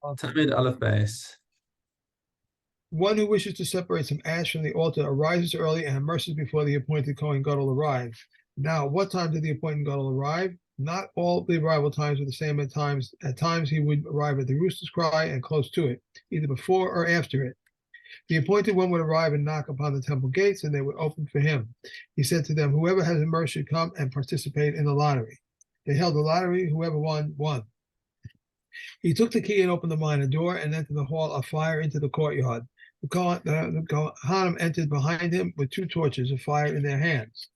Tamid Aleph Beis. One who wishes to separate some ash from the altar arises early and immerses before the appointed Kohen Gadol arrive. Now, what time did the appointed Gadol arrive? Not all the arrival times were the same at times. At times he would arrive at the rooster's cry and close to it, either before or after it. The appointed one would arrive and knock upon the temple gates, and they would open for him. He said to them, whoever has immersed should come and participate in the lottery. They held the lottery, whoever won, won. He took the key and opened the minor door and entered the hall of fire into the courtyard. The Kohanim entered behind him with 2 torches of fire in their hands,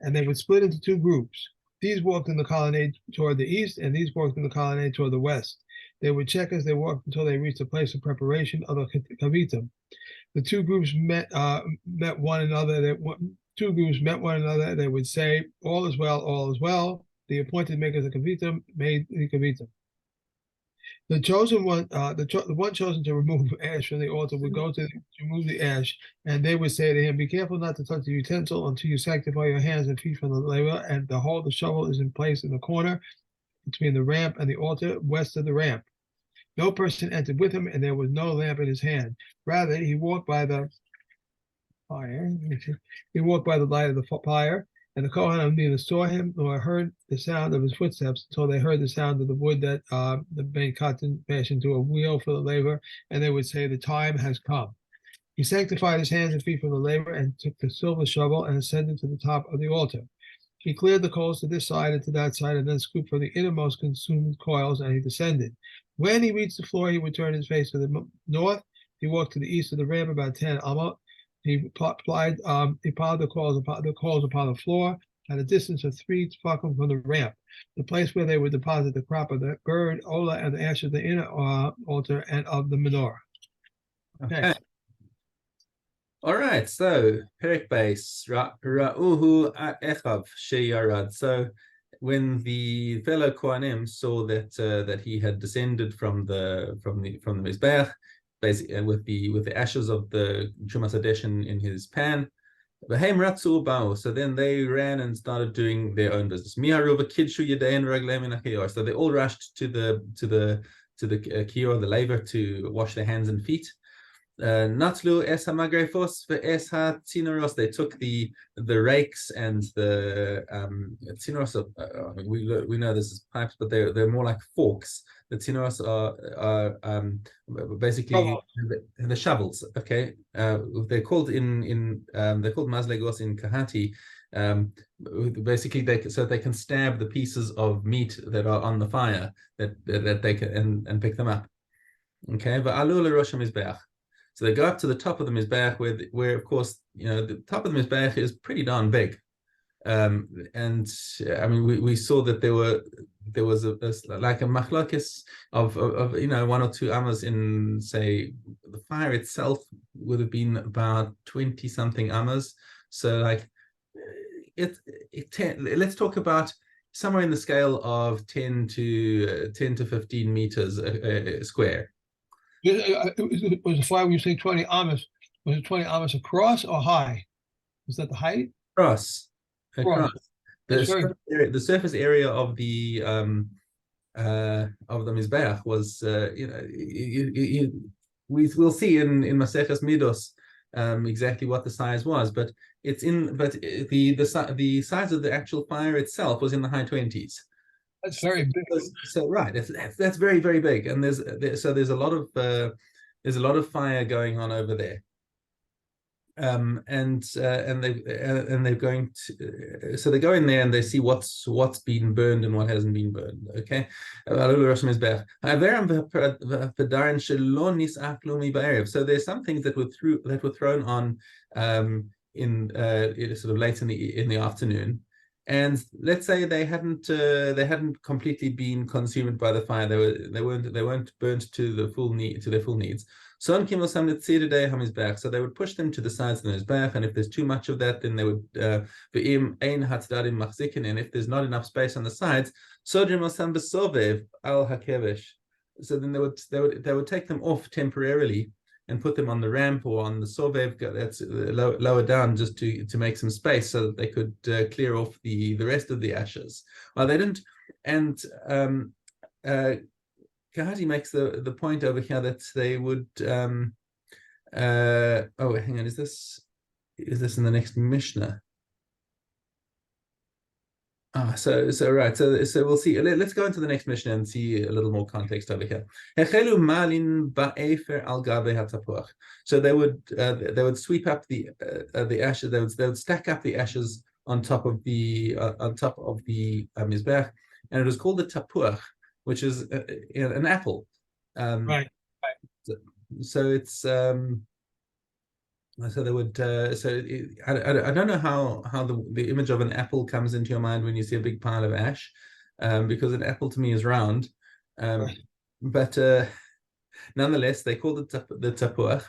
and they would split into 2 groups. These walked in the colonnade toward the east, and these walked in the colonnade toward the west. They would check as they walked until they reached the place of preparation of the kavitim. The 2 groups met one another. Two groups met one another. They would say, "All is well, all is well." The appointed makers of kavitim made the kavitim. The chosen one, the one chosen to remove ash from the altar would go to remove the ash, and they would say to him, "Be careful not to touch the utensil until you sanctify your hands and feet from the laver." And behold, the shovel is in place in the corner between the ramp and the altar, west of the ramp. No person entered with him, and there was no lamp in his hand. Rather, he walked by the fire. He walked by the light of the fire. And the Kohanim neither saw him nor heard the sound of his footsteps until they heard the sound of the wood that the Ben Katan fashioned into a wheel for the laver, and they would say, "The time has come." He sanctified his hands and feet from the laver and took the silver shovel and ascended to the top of the altar. He cleared the coals to this side and to that side, and then scooped from the innermost consumed coils, and he descended. When he reached the floor, he would turn his face to the north. He walked to the east of the ramp about 10 amot. He piled the coals upon the floor at a distance of 3 tefachim from the ramp, the place where they would deposit the crop of the bird, ola, and the ash of the inner altar and of the menorah. Okay. All right. So Perek Beis Ra'uhu Echav Sheyarad. So when the fellow Kohanim saw that he had descended from the Mizbeach, basically with the ashes of the Trumas Hadesh in his pan. So then they ran and started doing their own business. So they all rushed to the kior, the laver, to wash their hands and feet. Natlu es hamagrefos ve'es ha-tzinoros. They took the rakes and the tzinoros. We know this is pipes, but they're more like forks. The tzinoros are basically the shovels. Okay, they're called they're called mazlegos in Kahati. Basically, so they can stab the pieces of meat that are on the fire that they can and pick them up. Okay, but alul rosh mizbeach. So they go up to the top of the Mizbeach, where of course, the top of the Mizbeach is pretty darn big. And I mean, we saw that there was like a machlokes of 1 or 2 amas in, say, the fire itself would have been about 20 something amas. So like let's talk about somewhere in the scale of 10 to 15 meters square. It was a fire when you say 20 amas. Was it 20 amas across or high? Was that the height? Across. The surface area of the Mizbeach was, we'll see in Maseches Midos exactly what the size was, but the size of the actual fire itself was in the high 20s. That's very big. So right, that's very, very big, and there's a lot of fire going on over there. And they're going to, so they go in there and they see what's been burned and what hasn't been burned. Okay, so there's some things that were thrown on in sort of late in the afternoon. And let's say they hadn't completely been consumed by the fire. They weren't burnt to their full needs. So they would push them to the sides of the mizbeach, and if there's too much of that, then they would and if there's not enough space on the sides, so then they would take them off temporarily and put them on the ramp or on the sovev, that's lower down, just to make some space so that they could clear off the rest of the ashes. Well, they didn't, and Kahati makes the point over here that they would hang on, is this in the next Mishnah? So right, so we'll see. Let's go into the next Mishnah and see a little more context over here. So they would sweep up the ashes. They would stack up the ashes on top of the mizbech, and it was called the tapuach, which is an apple. Right. So it's so they would. I don't know how the image of an apple comes into your mind when you see a big pile of ash, because an apple to me is round. Right. But nonetheless, they called it the tapuach.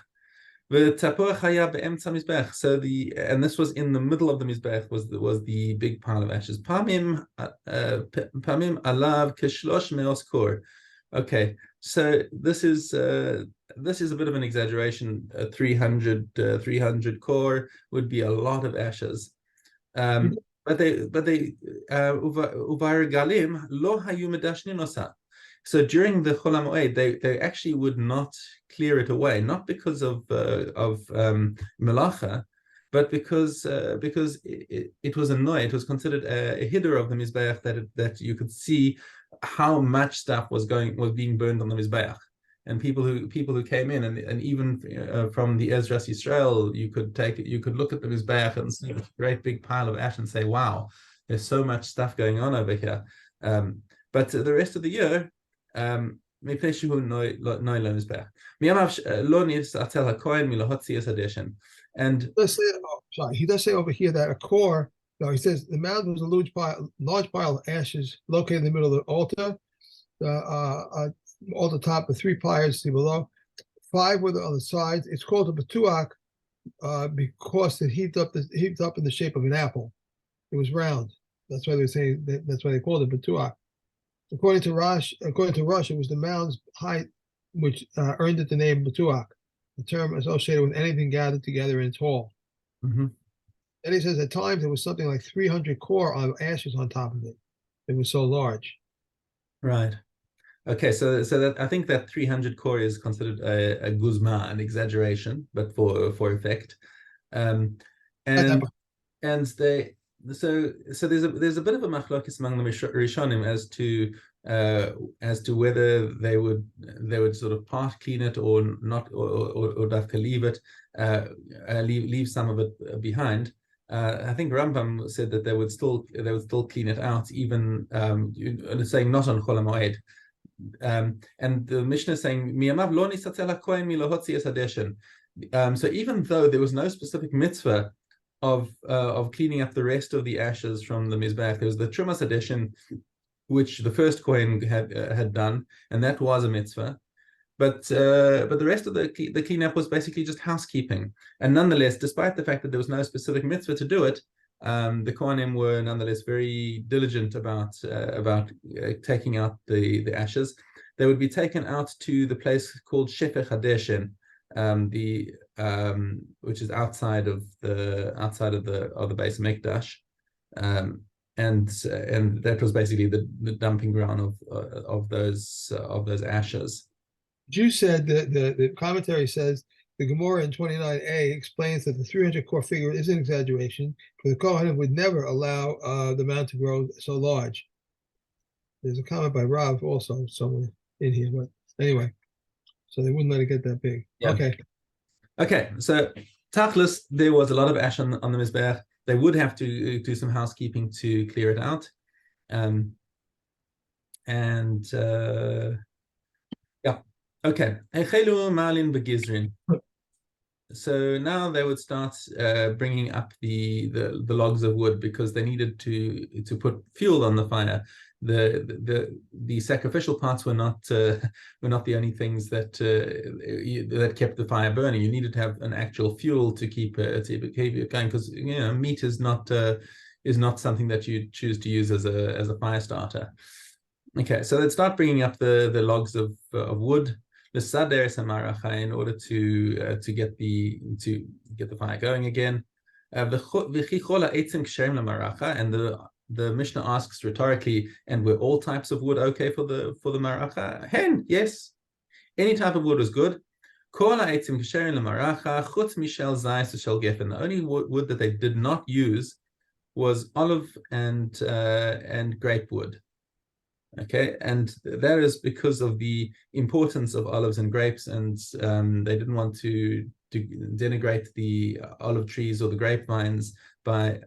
The tapuach haya be'emtza mizbech. So and this was in the middle of the mizbech was the big pile of ashes. Pamim alav kishlosh meos kor. Okay, so this is a bit of an exaggeration. 300 core would be a lot of ashes. But they uvar galim lo hayu medashnim osa. So during the Chol HaMoed, they actually would not clear it away, not because of melacha, but because it was a noy. It was considered a hiddur of the mizbeach that you could see how much stuff was being burned on the mizbeach. And people who came in and even from the Ezras Yisrael, you could look at the mizbeach and see a great big pile of ash and say, wow, there's so much stuff going on over here. But the rest of the year, and he does say over here that a core. No, he says the mound was a large pile of ashes located in the middle of the altar. Altar top with 3 pliers below. 5 were on the sides. It's called a batuach because it heaped up in the shape of an apple. It was round. That's why they say that's why they called it batuach. According to Rush, it was the mound's height which earned it the name batuach, the term associated with anything gathered together and tall. Mm-hmm. And he says at times there was something like 300 core of ashes on top of it. It was so large. Right. Okay. So that I think that 300 core is considered a guzma, an exaggeration, but for effect. And there's a bit of a machlokes among the Rishonim as to whether they would sort of part clean it or not, or dafka leave it, leave some of it behind. I think Rambam said that they would still clean it out, even saying not on Chol HaMoed. And the Mishnah is saying, so even though there was no specific mitzvah of cleaning up the rest of the ashes from the mizbech, there was the Trumas addition, which the first Kohen had done, and that was a mitzvah. But the rest of the cleanup was basically just housekeeping. And nonetheless, despite the fact that there was no specific mitzvah to do it, the Kohanim were nonetheless very diligent about taking out the ashes. They would be taken out to the place called Shefech Hadeshin, which is outside of the base of Mikdash, and that was basically the dumping ground of those ashes. You said that the commentary says the Gemara in 29a explains that the 300 core figure is an exaggeration, for the Kohanim would never allow the mound to grow so large. There's a comment by Rav also somewhere in here, but anyway, so they wouldn't let it get that big. Yeah. Okay. So Tachlis, there was a lot of ash on the Mizbeach. They would have to do some housekeeping to clear it out. Okay. So now they would start bringing up the logs of wood, because they needed to put fuel on the fire. The sacrificial parts were not the only things that kept the fire burning. You needed to have an actual fuel to keep it going, because meat is not something that you choose to use as a fire starter. Okay, so they'd start bringing up the logs of wood, the sader samaracha, in order to get the fire going again. And the Mishnah asks rhetorically, and were all types of wood okay for the maracha? Hen, yes. Any type of wood was good. The only wood that they did not use was olive and grape wood. Okay, and that is because of the importance of olives and grapes, and they didn't want to denigrate the olive trees or the grapevines by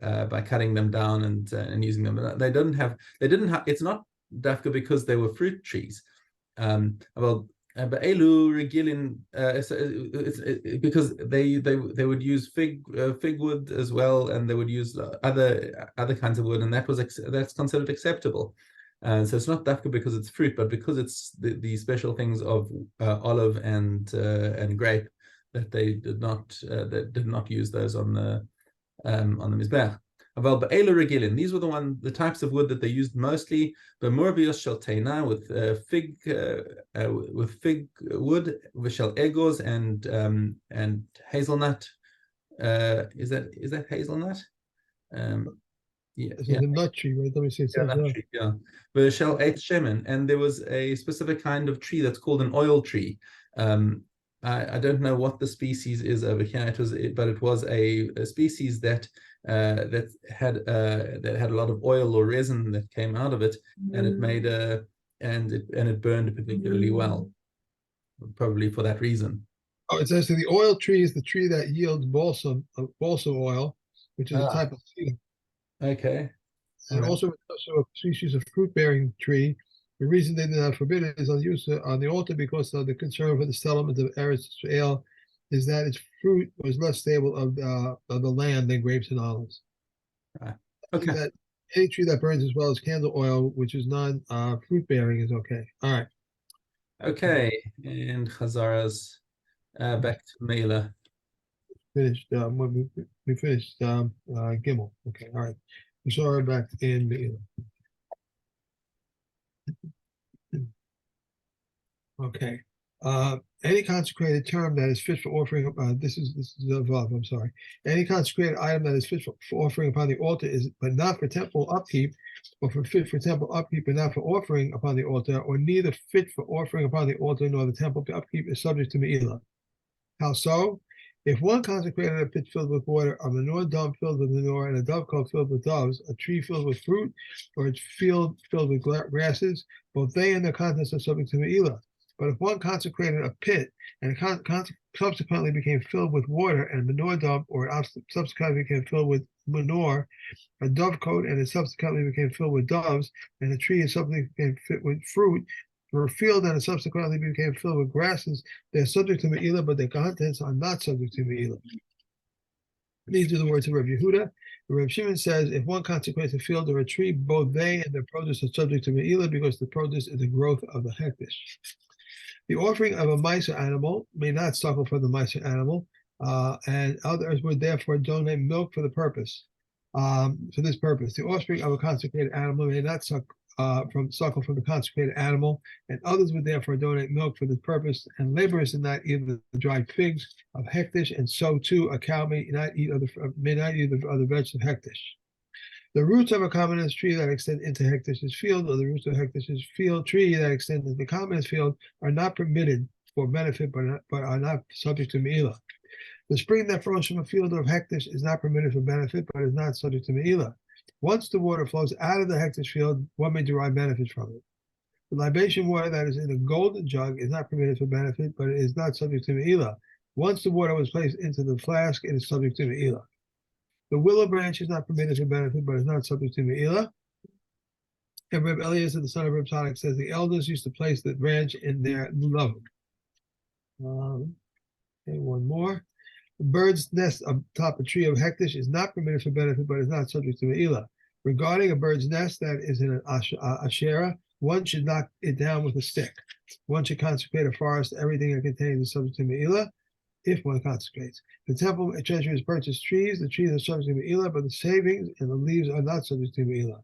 cutting them down and using them. They didn't have. It's not dafka because they were fruit trees. Well, but elu regilin, because they would use fig wood as well, and they would use other kinds of wood, and that's considered acceptable. So it's not dafka because it's fruit, but because it's the special things of olive and grape that they did not use those on the mizbech. These were the types of wood that they used mostly. But morbius shel teina with fig wood, v'shel egos and hazelnut. Is that hazelnut? Yeah. This is a nut tree, right? Let me see. Yeah. The shell ate shemen, and there was a specific kind of tree that's called an oil tree. I don't know what the species is over here. But it was a species that had a lot of oil or resin that came out of it, and it made it burned particularly well, probably for that reason. Oh, it says the oil tree is the tree that yields balsam oil, which is a type of cedar. Okay. And also a species of fruit-bearing tree. The reason they did not forbid it is on use on the altar because of the concern for the settlement of Eretz Israel is that its fruit was less stable of the land than grapes and olives. Right. Okay. That any tree that burns as well as candle oil, which is non fruit bearing, is okay. All right. Okay, and Chazaras back to Mela. Finished. We finished Gimel. Okay. All right. Chazara back in Mela. Okay. Any consecrated term that is fit for offering, this is the Vav, I'm sorry. Any consecrated item that is fit for offering upon the altar is, but not for temple upkeep, or for fit for temple upkeep, but not for offering upon the altar, or neither fit for offering upon the altar nor the temple upkeep is subject to Me'ilah. How so? If one consecrated a pit filled with water, a manure dump filled with manure, and a dovecote filled with doves, a tree filled with fruit, or a field filled with grasses, both they and their contents are subject to Me'ilah. But if one consecrated a pit and subsequently became filled with water, and a manure dump, or it subsequently became filled with manure, a dovecote, and it subsequently became filled with doves, and a tree and subsequently became fit with fruit, or a field and it subsequently became filled with grasses, they're subject to Me'ilah, but their contents are not subject to Me'ilah. These are the words of Rabbi Yehuda. Rabbi Shimon says, if one consecrates a field or a tree, both they and their produce are subject to Me'ilah because the produce is the growth of the hektish. The offering of a miser animal may not suckle from the miser animal, and others would therefore donate milk for the purpose. For this purpose, the offspring of a consecrated animal may not suckle from the consecrated animal, and others would therefore donate milk for this purpose. And laborers did not eat the dried figs of hektish, and so too a cow may not eat the other vegetables of hektish. The roots of a commonest tree that extend into Hektish's field, or the roots of Hektish's field tree that extend into the commonest field, are not permitted for benefit, but are not subject to Me'ilah. The spring that flows from a field of Hektish is not permitted for benefit, but is not subject to Me'ilah. Once the water flows out of the Hektish field, one may derive benefit from it. The libation water that is in a golden jug is not permitted for benefit, but it is not subject to Me'ilah. Once the water was placed into the flask, it is subject to Me'ilah. The willow branch is not permitted for benefit, but is not subject to Me'ilah. And Reb Eliezer, the son of Reb Tzadok, says the elders used to place the branch in their lulav. Okay, one more. The bird's nest atop a tree of hektish is not permitted for benefit, but is not subject to Me'ilah. Regarding a bird's nest that is in an asherah, one should knock it down with a stick. One should consecrate a forest. Everything it contains is subject to Me'ilah, if one consecrates. The temple treasury is purchased trees. The trees are subject to Me'ilah, but the shavings and the leaves are not subject to Me'ilah.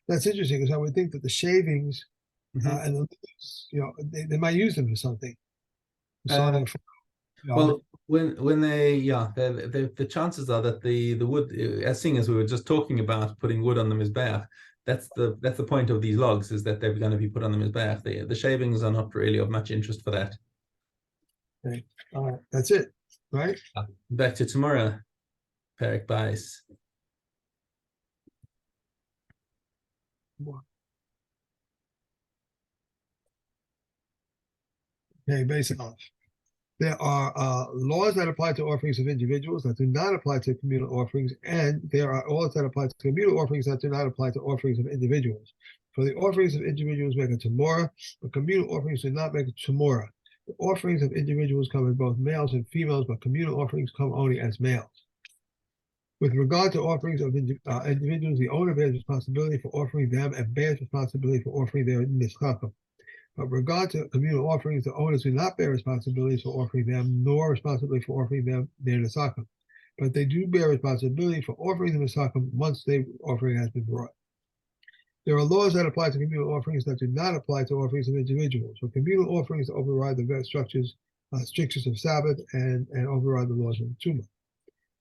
That's interesting because I would think that the shavings and the leaves, they might use them for something. Well, when they the chances are that the wood, as seeing as we were just talking about putting wood on the mizbeach, that's the point of these logs, is that they're going to be put on the mizbeach. The shavings are not really of much interest for that. Okay, all right, that's it, right? Back to tomorrow, Perek Bais. Okay, base off. There are laws that apply to offerings of individuals that do not apply to communal offerings, and there are laws that apply to communal offerings that do not apply to offerings of individuals. For the offerings of individuals make a tamora, but communal offerings do not make a tamora. The offerings of individuals come in both males and females, but communal offerings come only as males. With regard to offerings of individuals, the owner bears responsibility for offering them and bears responsibility for offering their nischakim. But with regard to communal offerings, the owners do not bear responsibilities for offering them, nor responsibility for offering them their nesakim. But they do bear responsibility for offering the nesakim once the offering has been brought. There are laws that apply to communal offerings that do not apply to offerings of individuals. For communal offerings override the strictures of Sabbath and override the laws of Tumah.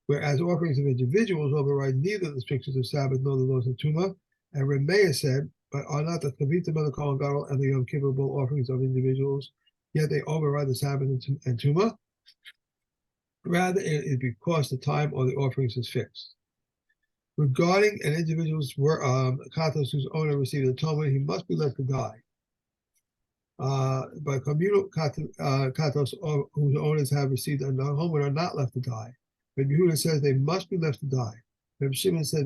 Whereas offerings of individuals override neither the strictures of Sabbath nor the laws of Tumah. And Remeah said, but are not the Chavitim of the Kohen Gadol and the Yom Kippur offerings of individuals, yet they override the Sabbath and Tumah? Rather, it is because the time of the offerings is fixed. Regarding an individual's katos whose owner received a atonement, he must be left to die. But communal katos whose owners have received a atonement are not left to die. But Yehuda says they must be left to die. Reb Shimon said,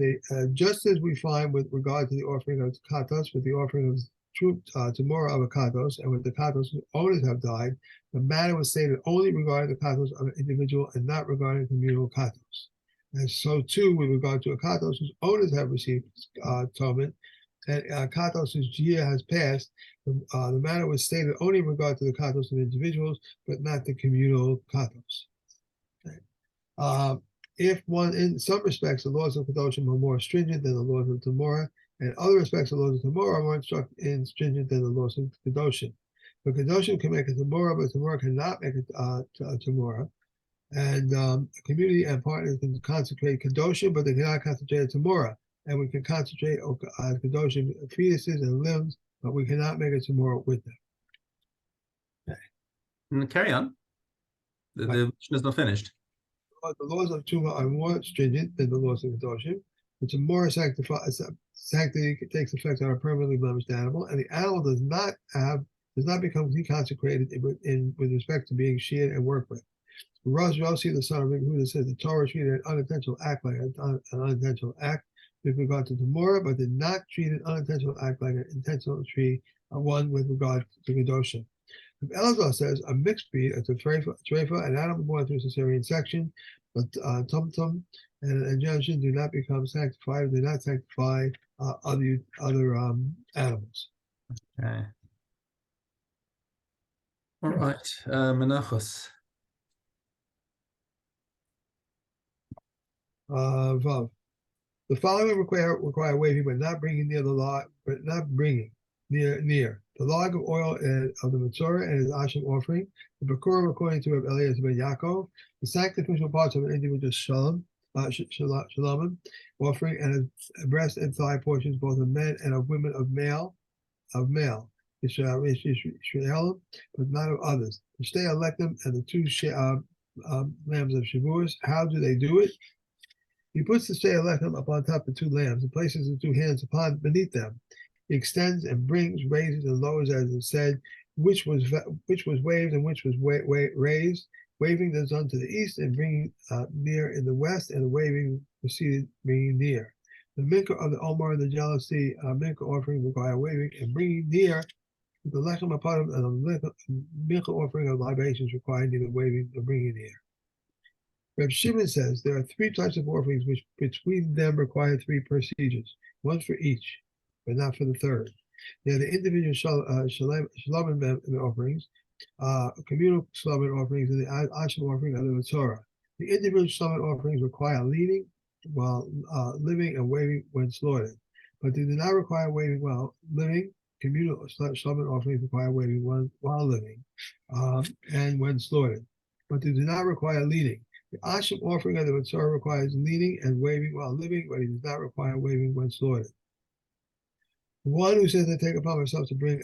just as we find with regard to the offering of katos, with the offering of tamora of a katos, and with the katos whose owners have died, the matter was stated only regarding the katos of an individual and not regarding communal katos. And so too with regard to a katos whose owners have received atonement, and katos whose year has passed, the matter was stated only in regard to the katos of individuals, but not the communal katos. Okay. If one, in some respects, the laws of Kedoshim are more stringent than the laws of Tamora, and in other respects, the laws of Tamora are more stringent than the laws of Kedoshim. But Kedoshim can make a Tamora, but Tamora cannot make a Tamora. And a community and partners can consecrate Kedoshim, but they cannot concentrate a Tamora. And we can concentrate Kedoshim fetuses and limbs, but we cannot make a Tamora with them. Okay. And carry on. The mission is not finished. The laws of Tumah are more stringent than the laws of Kedoshim. The Tamora sanctity takes effect on a permanently blemished animal, and the animal does not become deconsecrated with respect to being sheared and worked with. Rosh Rossi, the son of Yehuda, says the Torah treated an unintentional act like an unintentional act with regard to Tamora, but did not treat an unintentional act like an intentional one with regard to Kedoshim. Elazar says a mixed breed, a treifa, an animal born through cesarean section, but tumtum and Jenshin do not become sanctified, do not sanctify other animals. Okay. All right, Menachos. Vav. The following require waving, but not bringing near the log, but not bringing near. The log of oil of the Matzorah and his Asham offering, the Bakurim according to Reb Eliezer ben Yaakov, the sacrificial parts of an individual shalom offering, and his breast and thigh portions, both of men and of women of male, Israel, but not of others. The Shtei Electim and the two lambs of Shavuos. How do they do it? He puts the Shtei Electim upon top of the two lambs and places the two hands upon beneath them. He extends and brings, raises and lowers, as it said, which was waved and which was raised. Waving is done to the east and bringing near in the west, and the waving proceeded bringing near. The minka of the Omar and the jealousy minka offering require waving and bringing near. The lechem apatim and the minka offering of libations require neither waving nor bringing near. Reb Shimon says there are three types of offerings which between them require three procedures, one for each, but not for the third. They are the individual shalom offerings, communal shalom offerings, and the asham offering of the Torah. The individual shalom offerings require leading while living and waving when slaughtered, but they do not require waving while living. Communal shalom offerings require waving while living and when slaughtered, but they do not require leading. The asham offering of the Matzorah requires leading and waving while living, but he does not require waving when slaughtered. One who says, I take upon myself to bring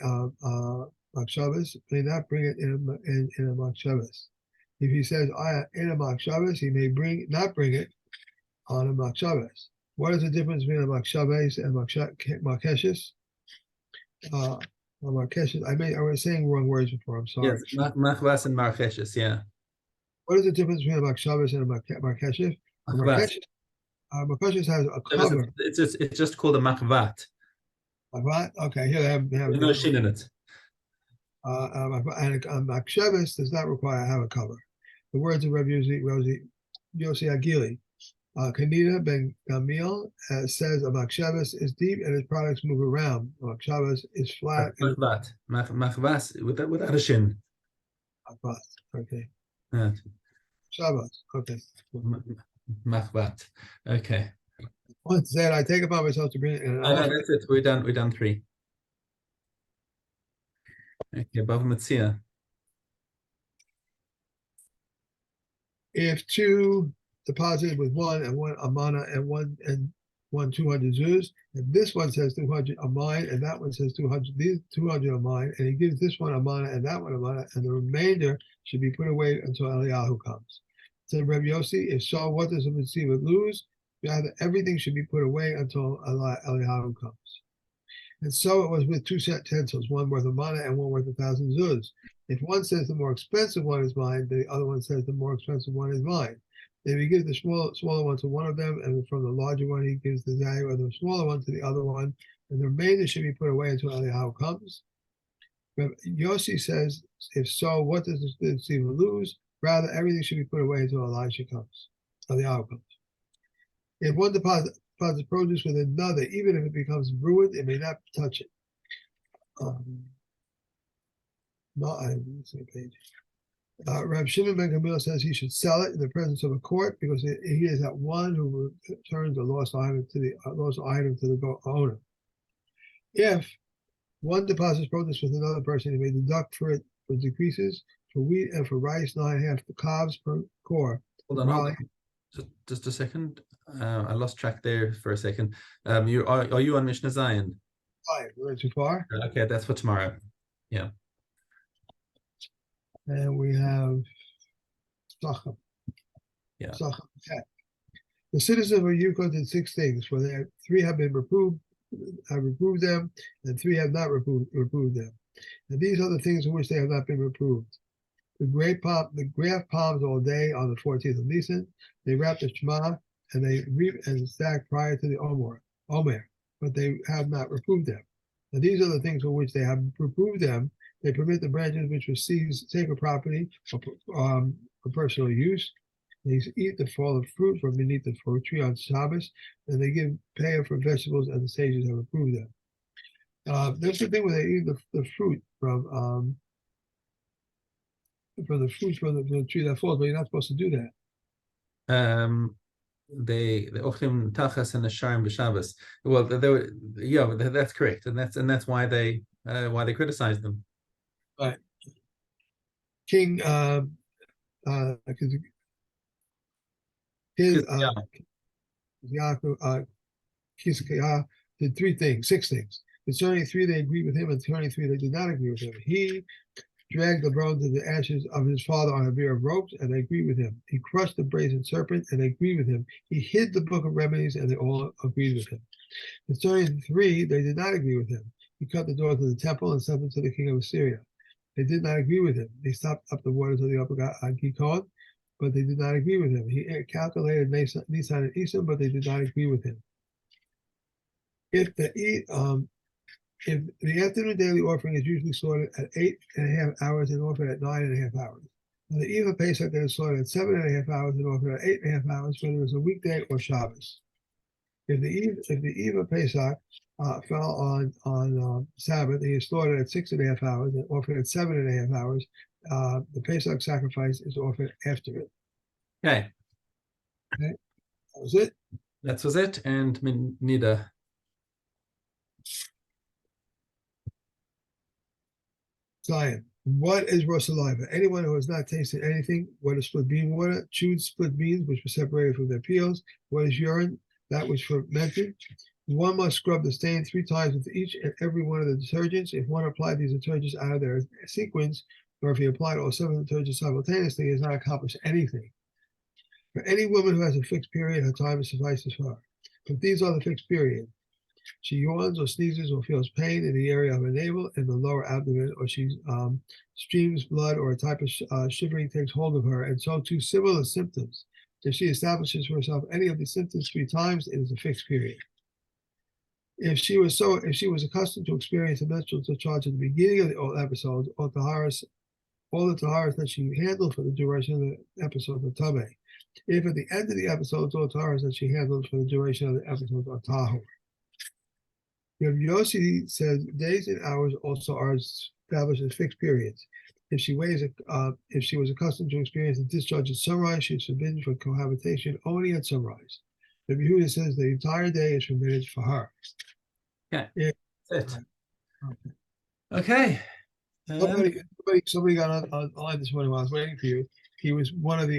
Makshavas may not bring it in a Makshavas. If he says, in a Makshavas, he may not bring it on a Makshavas. What is the difference between a Makshavas and Makeshes? I was saying wrong words before, I'm sorry. Yes, Machvas and Marcheshes, yeah. What is the difference between a Makshavas and a Markeshes? Markeshes has a cover. It's just called a Machvat. Machvat? Okay, here they have There's no shin in it. And a Makshavas does not require have a cover. The words of Rabbi Yossi Agili. Kanina ben Gamil says a Makshavas is deep and its products move around. A Makshavas is flat. Machvas without a shin. Machvat, okay. Yeah. Shabbos, okay. Machvat, okay. One said, I take upon myself to bring it in an No, that's it. We're done 3. Okay, Bava Metzia. If 2 deposited with 1 and 1 amana and 1 200 zuz, and this one says 200 are mine, and that one says 200, these 200 are mine, and he gives this one amana and that one amana, and the remainder should be put away until Eliyahu comes. Said Rabbi Yossi, if so, what does the Mitzvah lose? Rather, everything should be put away until Eliyahu comes. And so it was with 2 utensils, one worth of mana and one worth 1,000 zuz. If one says the more expensive one is mine, the other one says the more expensive one is mine. If he gives the smaller one to one of them, and from the larger one he gives the value of the smaller one to the other one, and the remainder should be put away until Eliyahu comes. But Yossi says, if so, what does the deceiver lose? Rather, everything should be put away until Eliyahu comes. If one deposits produce with another, even if it becomes ruined, it may not touch it. Rab Shimon ben Gamil says he should sell it in the presence of a court because he is that one who returns a lost item to the owner. If one deposits produce with another person, he may deduct for it for decreases for wheat and for rice 9.5 calves per core. Hold on. Just a second. I lost track there for a second. Are you on Mishna Zion? We're too far. Okay, that's for tomorrow. Yeah. And we have Sachem. Yeah. Sachem. The citizens of Yukon did 6 things, for 3 have been reproved, them, and 3 have not reproved them. And these are the things in which they have not been reproved. The graft palms all day on the 14th of Nisan. They wrap the Shema and they reap and stack prior to the Omer, but they have not reproved them. And these are the things for which they have reproved them. They permit the branches which receive sacred property for personal use. They eat the fallen fruit from beneath the fruit tree on Shabbos, and they give payah for vegetables, and the sages have approved them. There's the thing where they eat the fruit from the tree that falls, but you're not supposed to do that. They ochlim tachas and the sharim b'Shabbos. Well, that's correct, and that's why they criticize them. Right. King Kiskaya did 6 things. Concerning 3, they agreed with him, and concerning 3, they did not agree with him. He dragged the bones of the ashes of his father on a bier of ropes, and they agreed with him. He crushed the brazen serpent, and they agreed with him. He hid the book of remedies, and they all agreed with him. Concerning 3, they did not agree with him. He cut the door to the temple and sent them to the king of Assyria. They did not agree with him. They stopped up the waters of the upper Gikon, but they did not agree with him. He calculated Nisan and Isan, but they did not agree with him. If the afternoon daily offering is usually slaughtered at 8.5 hours and offered at 9.5 hours. On the eve of Pesach, it is slaughtered at 7.5 hours and offered at 8.5 hours, whether it's a weekday or Shabbos. If the eve of Pesach fell on Sabbath, he is slaughtered at 6.5 hours and offered at 7.5 hours. The Pesach sacrifice is offered after it. Okay. That was it. That was it. And Nida. Zion. What is raw saliva? Anyone who has not tasted anything. What is split bean water? Chewed split beans, which were separated from their peels. What is urine? That which fermented. One must scrub the stain 3 times with each and every one of the detergents. If one applied these detergents out of their sequence, or if he applied all 7 detergents simultaneously, he has not accomplished anything. For any woman who has a fixed period, her time suffices for her. But these are the fixed period. She yawns or sneezes or feels pain in the area of her navel and the lower abdomen, or she streams blood, or a type of shivering takes hold of her, and so too similar symptoms. If she establishes for herself any of these symptoms 3 times, it is a fixed period. If she was accustomed to experience a menstrual discharge at the beginning of the episode, all the taharas that she handled for the duration of the episode are tamid. If at the end of the episode, all the taharas that she handled for the duration of the episode are tahor. Yossi says days and hours also are established as fixed periods. If she was accustomed to experience a discharge at sunrise, she is forbidden for cohabitation only at sunrise. The Yehuda says the entire day is permitted for her. Yeah, that's it. Okay. Somebody got on this morning while I was waiting for you. He was one of the